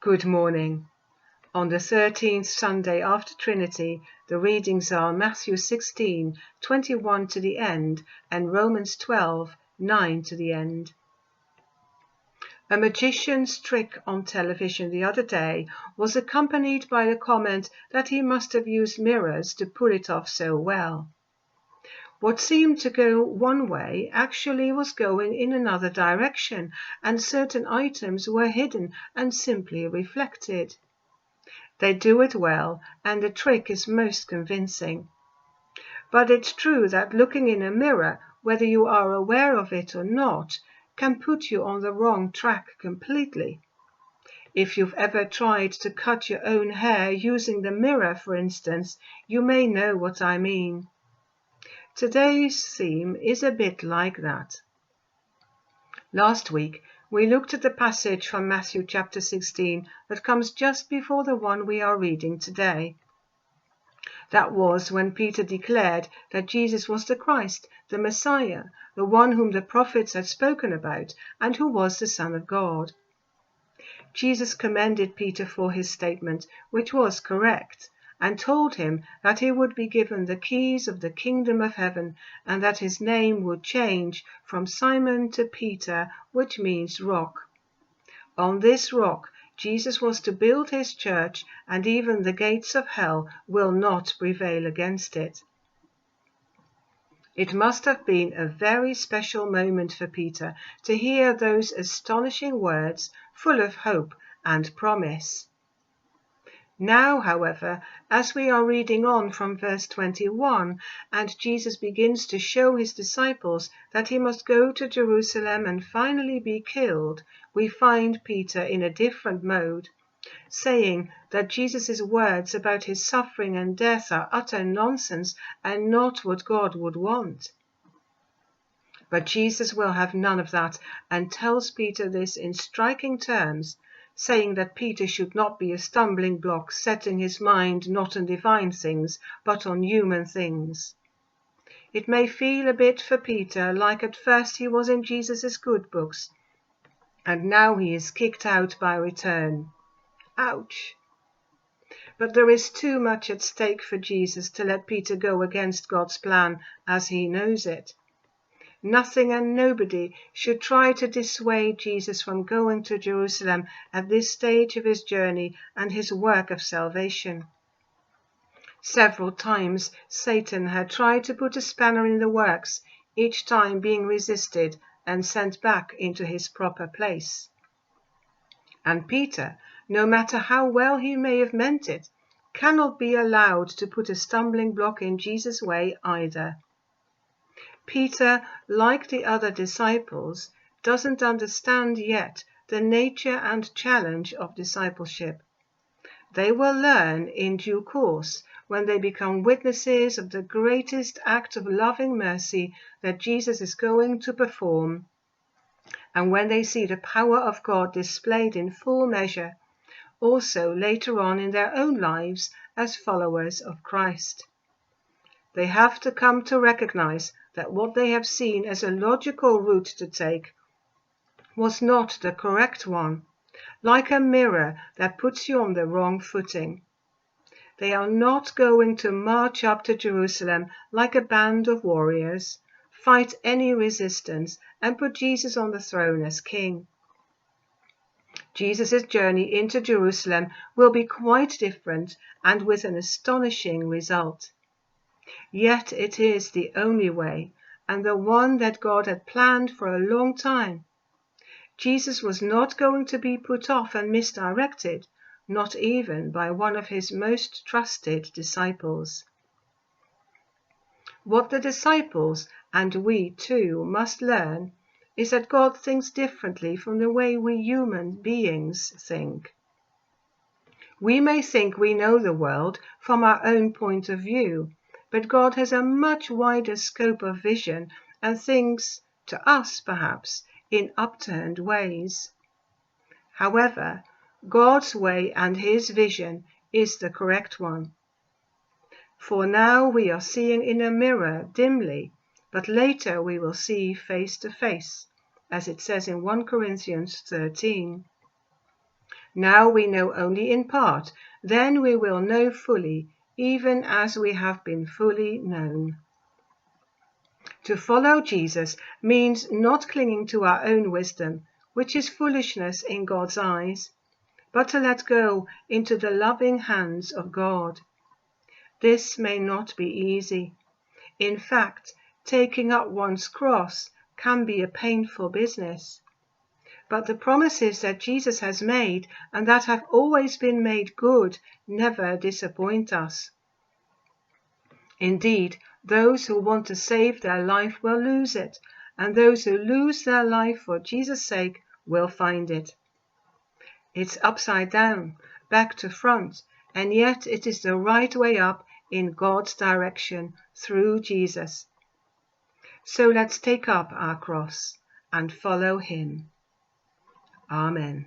Good morning. On the 13th Sunday after Trinity, the readings are Matthew 16:21 to the end and Romans 12:9 to the end. A magician's trick on television the other day was accompanied by the comment that he must have used mirrors to pull it off so well. What seemed to go one way actually was going in another direction, and certain items were hidden and simply reflected. They do it well, and the trick is most convincing. But it's true that looking in a mirror, whether you are aware of it or not, can put you on the wrong track completely. If you've ever tried to cut your own hair using the mirror, for instance, you may know what I mean. Today's theme is a bit like that. Last week, we looked at the passage from Matthew chapter 16 that comes just before the one we are reading today. That was when Peter declared that Jesus was the Christ, the Messiah, the one whom the prophets had spoken about, and who was the Son of God. Jesus commended Peter for his statement, which was correct, and told him that he would be given the keys of the kingdom of heaven, and that his name would change from Simon to Peter, which means rock. On this rock, Jesus was to build his church, and even the gates of hell will not prevail against it. It must have been a very special moment for Peter to hear those astonishing words, full of hope and promise. Now, however, as we are reading on from verse 21, and Jesus begins to show his disciples that he must go to Jerusalem and finally be killed, we find Peter in a different mode, saying that Jesus' words about his suffering and death are utter nonsense and not what God would want. But Jesus will have none of that and tells Peter this in striking terms, saying that Peter should not be a stumbling block, setting his mind not on divine things, but on human things. It may feel a bit for Peter like at first he was in Jesus' good books, and now he is kicked out by return. Ouch! But there is too much at stake for Jesus to let Peter go against God's plan as he knows it. Nothing and nobody should try to dissuade Jesus from going to Jerusalem at this stage of his journey and his work of salvation. Several times Satan had tried to put a spanner in the works, each time being resisted and sent back into his proper place. And Peter, no matter how well he may have meant it, cannot be allowed to put a stumbling block in Jesus' way either. Peter, like the other disciples, doesn't understand yet the nature and challenge of discipleship. They will learn in due course when they become witnesses of the greatest act of loving mercy that Jesus is going to perform, and when they see the power of God displayed in full measure, also later on in their own lives as followers of Christ. They have to come to recognize that what they have seen as a logical route to take was not the correct one, like a mirror that puts you on the wrong footing. They are not going to march up to Jerusalem like a band of warriors, fight any resistance, and put Jesus on the throne as king. Jesus' journey into Jerusalem will be quite different and with an astonishing result. Yet it is the only way, and the one that God had planned for a long time. Jesus was not going to be put off and misdirected, not even by one of his most trusted disciples. What the disciples, and we too, must learn is that God thinks differently from the way we human beings think. We may think we know the world from our own point of view, but God has a much wider scope of vision and thinks, to us perhaps, in upturned ways. However, God's way and his vision is the correct one. For now we are seeing in a mirror dimly, but later we will see face to face, as it says in 1 Corinthians 13. Now we know only in part, then we will know fully, even as we have been fully known. To follow Jesus means not clinging to our own wisdom, which is foolishness in God's eyes, but to let go into the loving hands of God. This may not be easy. In fact, taking up one's cross can be a painful business. But the promises that Jesus has made, and that have always been made good, never disappoint us. Indeed, those who want to save their life will lose it, and those who lose their life for Jesus' sake will find it. It's upside down, back to front, and yet it is the right way up in God's direction through Jesus. So let's take up our cross and follow him. Amen.